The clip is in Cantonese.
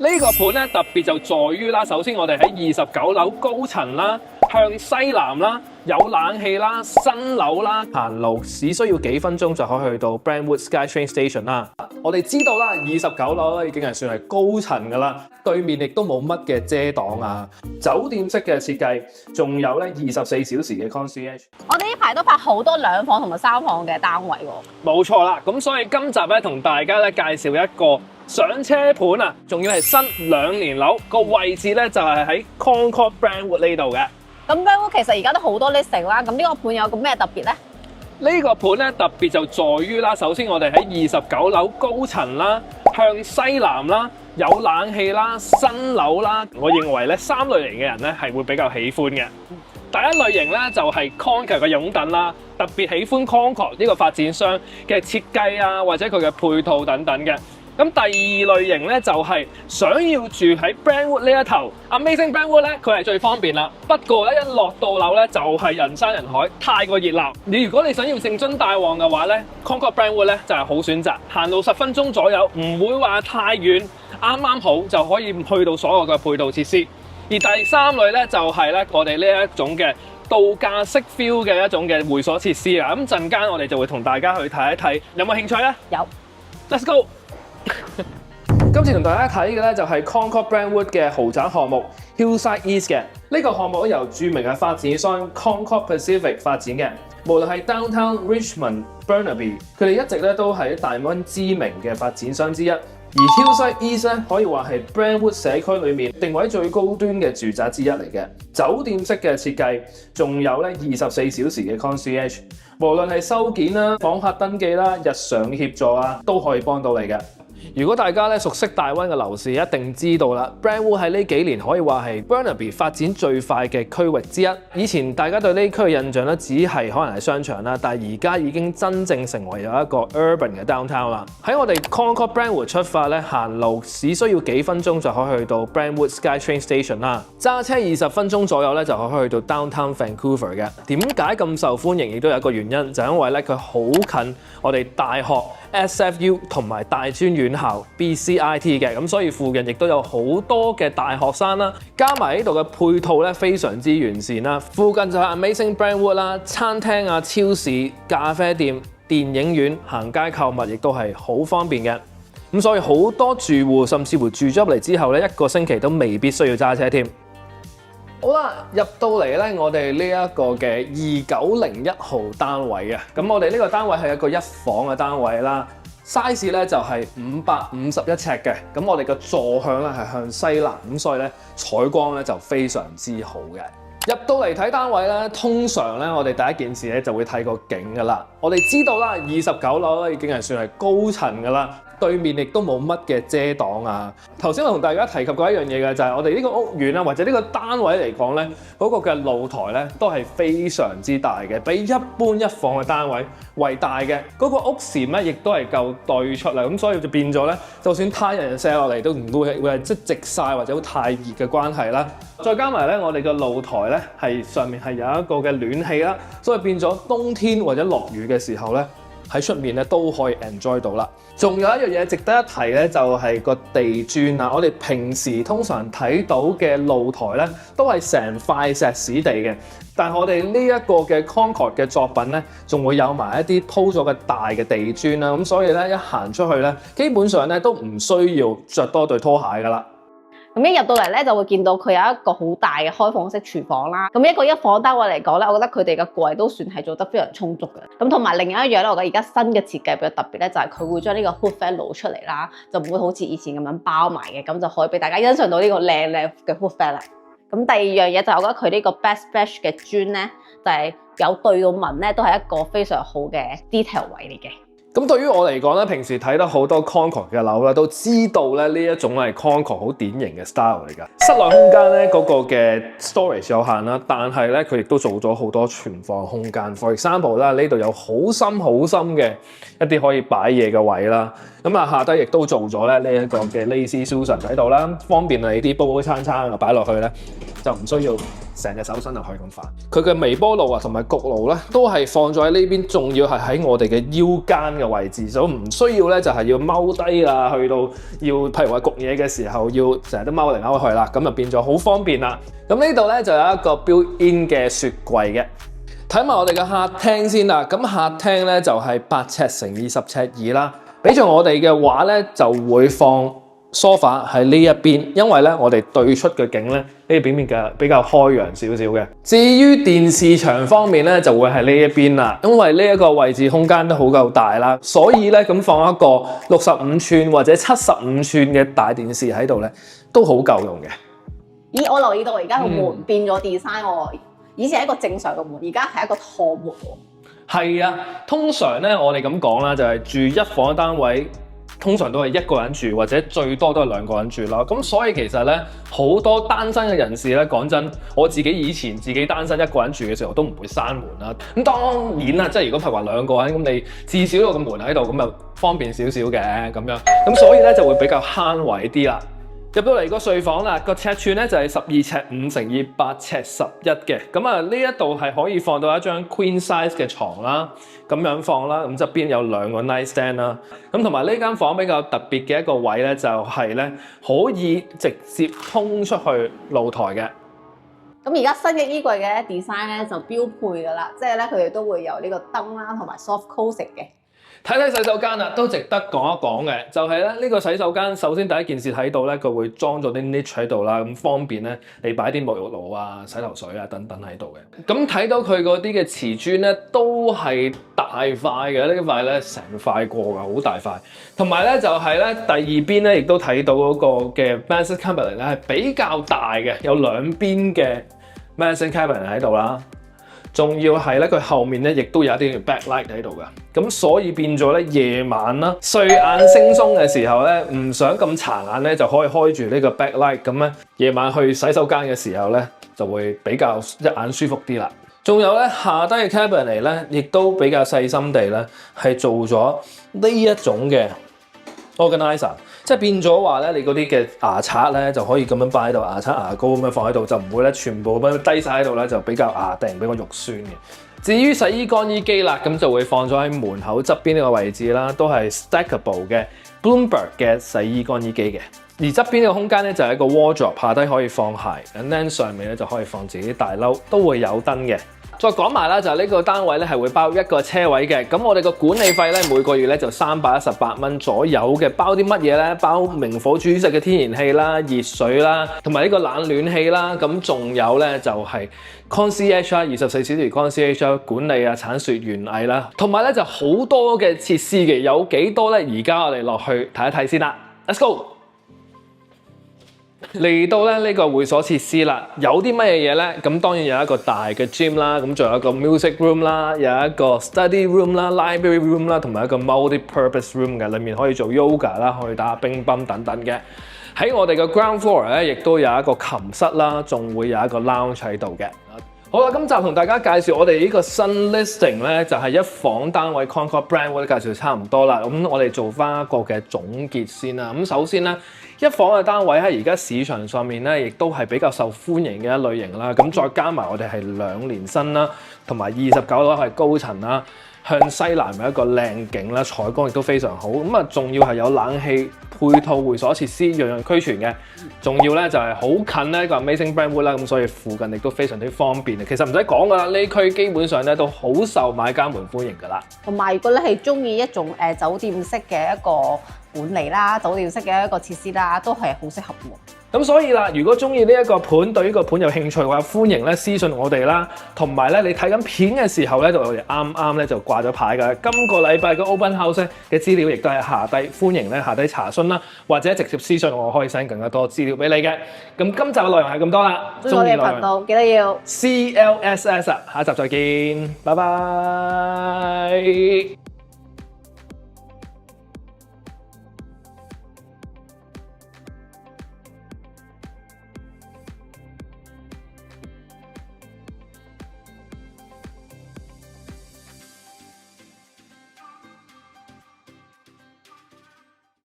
呢個盤咧特別就在於啦，首先我哋喺29樓高層啦，向西南啦，有冷氣啦，新樓啦，行路只需要幾分鐘就可以去到 Brentwood SkyTrain Station 啦。我哋知道啦，29樓咧已經係算係高層㗎啦，對面亦都冇乜嘅遮擋啊，酒店式嘅設計，仲有咧24小時嘅 concierge。我哋呢排都拍好多2房同埋3房嘅單位喎。冇錯啦，咁所以今集咧同大家咧介紹一個上車盤啊，仲要係新2年樓，個位置咧就係喺 Concord Brentwood 呢度嘅。咁 Brentwood 其實而家都好多 listing 啦，咁呢個盤有個咩特別咧？呢個盤咧特別就在於啦，首先我哋喺29樓高層啦，向西南啦，有冷氣啦，新樓啦，我認為咧3類型嘅人咧係會比較喜歡嘅。第一類型咧就係 Concord 嘅擁躉啦，特別喜歡 Concord 呢個發展商嘅設計啊，或者佢嘅配套等等嘅。咁第二類型咧就係想要住喺 Brentwood 呢一頭 ，Amazing Brentwood 咧佢係最方便啦。不過咧一落到樓咧就係人山人海，太過熱鬧。如果你想要盛津大旺嘅話咧 ，Concord Brentwood 咧就係好選擇，行路10分鐘左右，唔會話太遠，啱啱好就可以去到所有嘅配套設施。而第三類咧就係咧我哋呢一種嘅度假式 feel 嘅一種嘅會所設施啊。咁陣間我哋就會同大家去睇一睇，有冇興趣咧？有 ，Let's go！今次同大家睇嘅咧就係 Concord Brentwood 嘅豪宅項目 Hillside East 嘅。呢個項目由著名嘅發展商 Concord Pacific 發展嘅。無論係 Downtown Richmond、Burnaby， 佢哋一直咧都係大灣知名嘅發展商之一。而 Hillside East 咧可以話係 Brentwood 社區裏面定位最高端嘅住宅之一嚟嘅。酒店式嘅設計，仲有咧24小時嘅 concierge， 無論係收件啦、訪客登記啦、日常協助啊，都可以幫到你嘅。如果大家咧熟悉大灣嘅樓市，一定知道啦。Brentwood 喺呢幾年可以話係 Burnaby 發展最快嘅區域之一。以前大家對呢區嘅印象咧，只係可能係商場啦，但係而家已經真正成為有一個 urban 嘅 downtown 啦。喺我哋 Concord Brentwood 出發咧，行路只需要幾分鐘就可以去到 Brentwood SkyTrain Station 啦。揸車20分鐘左右咧就可以去到 Downtown Vancouver 嘅。點解咁受歡迎？亦都有一個原因，就因為咧佢好近我哋大學 SFU 同埋大專院校 BCIT 嘅，咁所以附近亦都有好多嘅大學生啦，加埋呢度嘅配套咧非常之完善啦。附近就係 Amazing Brentwood 啦，餐廳啊、超市、咖啡店、電影院、行街購物亦都係好方便嘅。咁所以好多住戶甚至乎住咗入嚟之後咧，1個星期都未必需要揸車添。好啦，入到嚟咧，我哋呢一個嘅2901號單位啊，咁我哋呢個單位係一個1房嘅單位啦 ，size 咧就係551尺嘅，咁我哋嘅坐向咧係向西南，咁所以咧採光咧就非常之好嘅。入到嚟睇單位咧，通常咧我哋第一件事咧就會睇個景噶啦。我哋知道啦，29樓咧已經係算係高層噶啦。對面亦都冇乜嘅遮擋啊！頭先我同大家提及過一樣嘢嘅就係我哋呢個屋苑啊，或者呢個單位嚟講咧，嗰個嘅露台咧都係非常之大嘅，比一般1房嘅單位為大嘅。嗰個屋檐咧亦都係夠對出嚟，咁所以就變咗咧，就算太陽射落嚟都唔會係即係直曬或者太熱嘅關係啦。再加埋咧，我哋嘅露台咧係上面係有一個嘅暖氣啦，所以變咗冬天或者落雨嘅時候咧，喺出面咧都可以 enjoy 到啦。仲有一樣嘢值得一提咧，就係個地磚啊！我哋平時通常睇到嘅露台咧，都係成塊石屎地嘅。但係我哋呢一個嘅 Concord 嘅作品咧，仲會有埋一啲鋪咗嘅大嘅地磚啦。咁所以咧，一行出去咧，基本上咧都唔需要着多對拖鞋噶啦。咁一入到嚟咧，就會見到佢有一個好大嘅開放式廚房啦。咁一個1房單位嚟講咧，我覺得佢哋嘅櫃都算係做得非常充足嘅。咁同埋另一樣咧，我覺得而家新嘅設計比較特別咧，就係佢會將呢個 hood fan 攞出嚟啦，就唔會好似以前咁樣包埋嘅，咁就可以俾大家欣賞到呢個靚靚嘅 hood fan 啦。咁第二樣嘢就係我覺得佢呢個 backsplash 嘅磚咧，就係有對到紋咧，都係一個非常好嘅 detail 位嚟嘅。咁對於我嚟講咧，平時睇得好多 Concord 嘅樓咧，都知道咧呢一種係 Concord 好典型嘅 style 嚟㗎。室內空間咧嗰個嘅 storage 有限啦，但係咧佢亦都做咗好多存放空間。For example 啦，呢度有好深嘅一啲可以擺嘢嘅位啦。咁啊下低亦都做咗咧呢一個嘅 lazy Susan 喺度啦，方便你啲煲餐啊擺落去咧，就唔需要成隻手伸入去咁快。佢嘅微波爐啊同埋焗爐咧都係放咗喺呢邊，仲要係喺我哋嘅腰間嘅位置，所以唔需要咧就係要踎低啊，去到要譬如話焗嘢嘅時候要成日都踎嚟踎去啦，咁就變咗好方便啦。咁呢度咧就有一個 built-in 嘅雪櫃嘅。睇埋我哋嘅客廳先啦，咁客廳咧就係8尺乘20尺2啦。俾咗我哋嘅話咧，就會放 sofa 喺呢一邊，因為咧我哋對出嘅景咧呢邊嘅比較開揚少少嘅。至於電視牆方面咧，就會係呢一邊啦，因為呢一個位置空間都好夠大啦，所以咧咁放一個65寸或者75寸嘅大電視喺度咧，都好夠用嘅。咦，我留意到而家個門變咗 design 喎。以前係一個正常嘅門，而家係一個趟門喎。係啊，通常咧我哋咁講啦，就係住一房單位，通常都係一個人住，或者最多都係2個人住啦。咁所以其實咧，好多單身嘅人士咧，講真，我自己以前自己單身一個人住嘅時候，都唔會閂門啦。咁當然啦，即係如果譬如話2個人，咁你至少有個門喺度，咁就方便少少嘅咁樣。咁所以咧就會比較慳位啲啦。入到嚟個睡房啦，個尺寸咧就係12尺5乘以8尺11嘅，咁啊呢一度係可以放到一張 queen size 嘅床啦，咁樣放啦，咁側邊有2個 nightstand 啦，咁同埋呢間房比較特別嘅一個位咧，就係咧可以直接通出去露台嘅。咁而家新嘅衣櫃嘅 design 咧就標配㗎啦，即係咧佢哋都會有呢個燈啦，同埋 soft closing 嘅。睇睇洗手間啦，都值得講一講嘅，就係咧呢個洗手間，首先第一件事睇到咧，佢會裝咗啲 niche 喺度啦，咁方便咧你擺啲沐浴露啊、洗頭水啊等等喺度嘅。咁睇到佢嗰啲嘅瓷磚咧，都係大塊嘅，呢塊咧成塊過㗎，好大塊。同埋咧就係咧第二邊咧，亦都睇到嗰個嘅 medicine cabinet 咧係比較大嘅，有2邊嘅 medicine cabinet 喺度啦。仲要係咧，佢後面咧亦都有一啲 backlight 喺度㗎，咁所以變咗咧夜晚啦，睡眼惺忪嘅時候咧，唔想咁殘眼咧，就可以開住呢個 backlight，咁咧夜晚去洗手間嘅時候咧，就會比較一眼舒服啲啦。仲有咧下低嘅 cabinet 咧，亦都比較細心地咧，係做咗呢一種嘅 organizer。即係變咗話咧，你嗰啲嘅牙刷咧就可以咁樣擺喺度，牙刷牙膏咁樣放喺度，就唔會咧全部咁樣低晒喺度咧，就比較牙定，比較肉酸嘅。至於洗衣乾衣機啦，咁就會放咗喺門口側邊呢個位置啦，都係 stackable 嘅 Bloomberg 嘅洗衣乾衣機嘅。而側邊呢個空間咧就係一個 wardrobe， 下低可以放鞋，and then 上面咧就可以放自己大褸，都會有燈嘅。再講埋啦，就係呢個單位咧係會包1個車位嘅，咁我哋個管理費咧每個月咧就318蚊左右嘅，包啲乜嘢咧？包明火煮食嘅天然氣啦、熱水啦，同埋呢個冷暖氣啦，咁仲有咧就係 concierge 啦，24小時 concierge 管理啊、鏟雪園藝啦，同埋咧就好多嘅設施嘅，有幾多咧？而家我哋落去睇一睇先啦 ，Let's go！嚟到咧呢個會所設施啦，有啲乜嘢嘢咧？咁當然有一個大嘅 gym 啦，咁仲有一個 music room 啦，有一個 study room 啦、library room 啦，同埋一個 multi-purpose room 嘅，裡面可以做 yoga 啦，可以打下乒乓等等嘅。喺我哋嘅 ground floor 咧，亦都有一個琴室啦，仲會有一個 lounge 喺度嘅。好啦，今集同大家介紹我哋呢個新 listing 咧，就係一房單位 Concord Brentwood 介紹差唔多啦。咁我哋做翻一個嘅總結先啦。咁首先咧，一房嘅單位喺而家市場上面咧，亦都係比較受歡迎嘅一類型啦。咁再加埋我哋係2年新啦，同埋29樓係高層啦，向西南有一個靚景啦，採光亦都非常好。咁啊，仲要係有冷氣配套會所設施，樣樣俱全嘅。仲要咧就係好近呢個 Amazing Brentwood 啦，咁所以附近亦都非常之方便。其實唔使講噶啦，呢區基本上咧都好受買家們歡迎噶啦。同埋如果你係中意一種酒店式嘅一個管理啦，酒店式嘅一個設施啦，都係好適合喎。咁所以啦，如果中意呢一個盤，對呢個盤有興趣嘅話，歡迎咧私信我哋啦。同埋咧，你睇緊片嘅時候咧，就我哋啱啱咧就掛咗牌㗎。今個禮拜嘅 Open House 嘅資料亦都係下低，歡迎咧下低查詢啦，或者直接私信我，可以 send 更加多資料俾你嘅。咁今集嘅內容係咁多啦。中意我哋頻道記得要 CLSS 啊，下一集再見，拜拜。